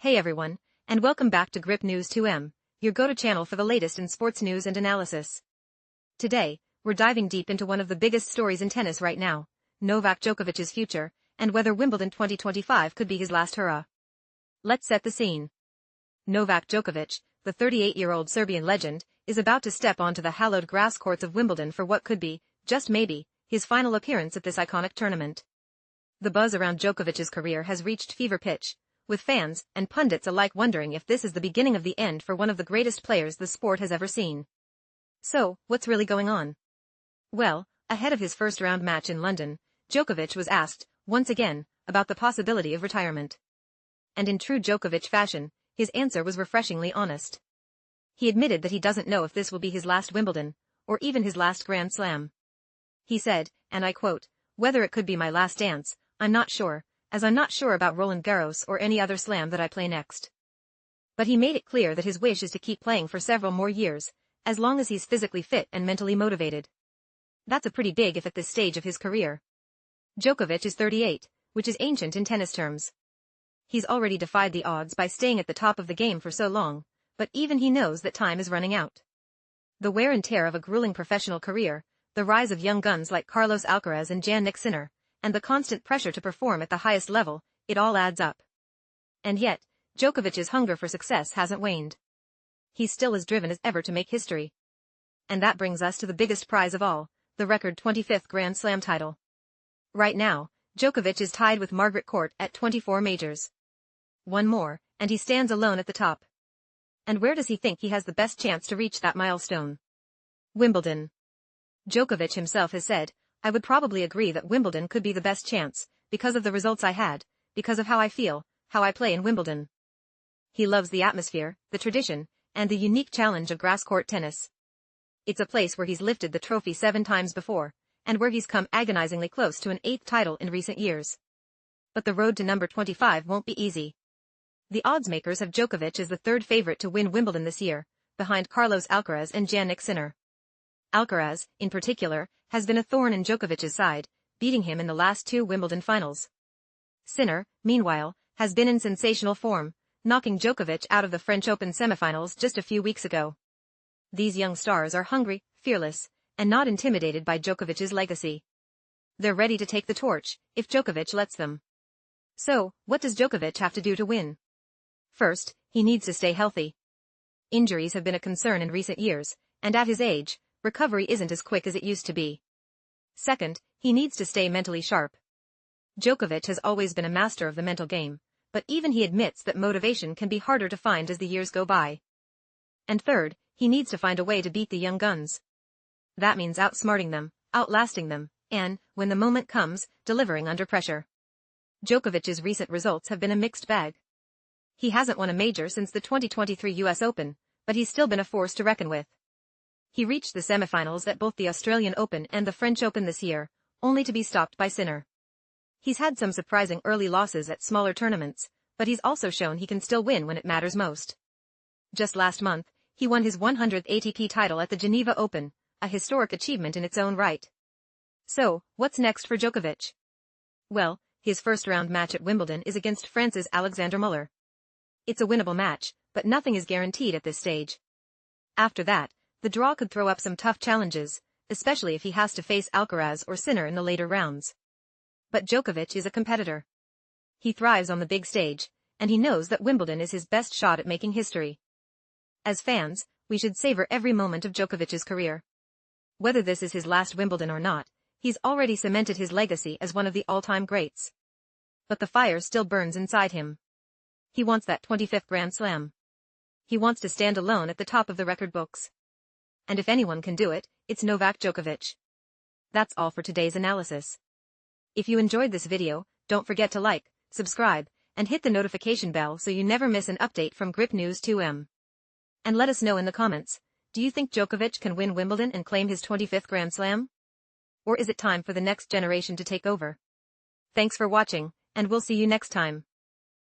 Hey everyone, and welcome back to Grip News 2M, your go-to channel for the latest in sports news and analysis. Today, we're diving deep into one of the biggest stories in tennis right now, Novak Djokovic's future, and whether Wimbledon 2025 could be his last hurrah. Let's set the scene. Novak Djokovic, the 38-year-old Serbian legend, is about to step onto the hallowed grass courts of Wimbledon for what could be, just maybe, his final appearance at this iconic tournament. The buzz around Djokovic's career has reached fever pitch, with fans and pundits alike wondering if this is the beginning of the end for one of the greatest players the sport has ever seen. So, what's really going on? Well, ahead of his first-round match in London, Djokovic was asked, once again, about the possibility of retirement. And in true Djokovic fashion, his answer was refreshingly honest. He admitted that he doesn't know if this will be his last Wimbledon, or even his last Grand Slam. He said, and I quote, "Whether it could be my last dance, I'm not sure, as I'm not sure about Roland Garros or any other slam that I play next." But he made it clear that his wish is to keep playing for several more years, as long as he's physically fit and mentally motivated. That's a pretty big if at this stage of his career. Djokovic is 38, which is ancient in tennis terms. He's already defied the odds by staying at the top of the game for so long, but even he knows that time is running out. The wear and tear of a grueling professional career, the rise of young guns like Carlos Alcaraz and Jannik, and the constant pressure to perform at the highest level, it all adds up. And yet, Djokovic's hunger for success hasn't waned. He's still as driven as ever to make history. And that brings us to the biggest prize of all, the record 25th Grand Slam title. Right now, Djokovic is tied with Margaret Court at 24 majors. One more, and he stands alone at the top. And where does he think he has the best chance to reach that milestone? Wimbledon. Djokovic himself has said, "I would probably agree that Wimbledon could be the best chance, because of the results I had, because of how I feel, how I play in Wimbledon." He loves the atmosphere, the tradition, and the unique challenge of grass court tennis. It's a place where he's lifted the trophy 7 times before, and where he's come agonizingly close to an 8th title in recent years. But the road to number 25 won't be easy. The oddsmakers have Djokovic as the 3rd favorite to win Wimbledon this year, behind Carlos Alcaraz and Jannik. Alcaraz, in particular, has been a thorn in Djokovic's side, beating him in the last 2 Wimbledon finals. Sinner, meanwhile, has been in sensational form, knocking Djokovic out of the French Open semifinals just a few weeks ago. These young stars are hungry, fearless, and not intimidated by Djokovic's legacy. They're ready to take the torch, if Djokovic lets them. So, what does Djokovic have to do to win? First, he needs to stay healthy. Injuries have been a concern in recent years, and at his age, recovery isn't as quick as it used to be. Second, he needs to stay mentally sharp. Djokovic has always been a master of the mental game, but even he admits that motivation can be harder to find as the years go by. And third, he needs to find a way to beat the young guns. That means outsmarting them, outlasting them, and, when the moment comes, delivering under pressure. Djokovic's recent results have been a mixed bag. He hasn't won a major since the 2023 US Open, but he's still been a force to reckon with. He reached the semifinals at both the Australian Open and the French Open this year, only to be stopped by Sinner. He's had some surprising early losses at smaller tournaments, but he's also shown he can still win when it matters most. Just last month, he won his 100th ATP title at the Geneva Open, a historic achievement in its own right. So, what's next for Djokovic? Well, his first-round match at Wimbledon is against France's Alexander Muller. It's a winnable match, but nothing is guaranteed at this stage. After that, the draw could throw up some tough challenges, especially if he has to face Alcaraz or Sinner in the later rounds. But Djokovic is a competitor. He thrives on the big stage, and he knows that Wimbledon is his best shot at making history. As fans, we should savor every moment of Djokovic's career. Whether this is his last Wimbledon or not, he's already cemented his legacy as one of the all-time greats. But the fire still burns inside him. He wants that 25th Grand Slam. He wants to stand alone at the top of the record books. And if anyone can do it, it's Novak Djokovic. That's all for today's analysis. If you enjoyed this video, don't forget to like, subscribe, and hit the notification bell so you never miss an update from Grip News 2M. And let us know in the comments, do you think Djokovic can win Wimbledon and claim his 25th Grand Slam? Or is it time for the next generation to take over? Thanks for watching, and we'll see you next time.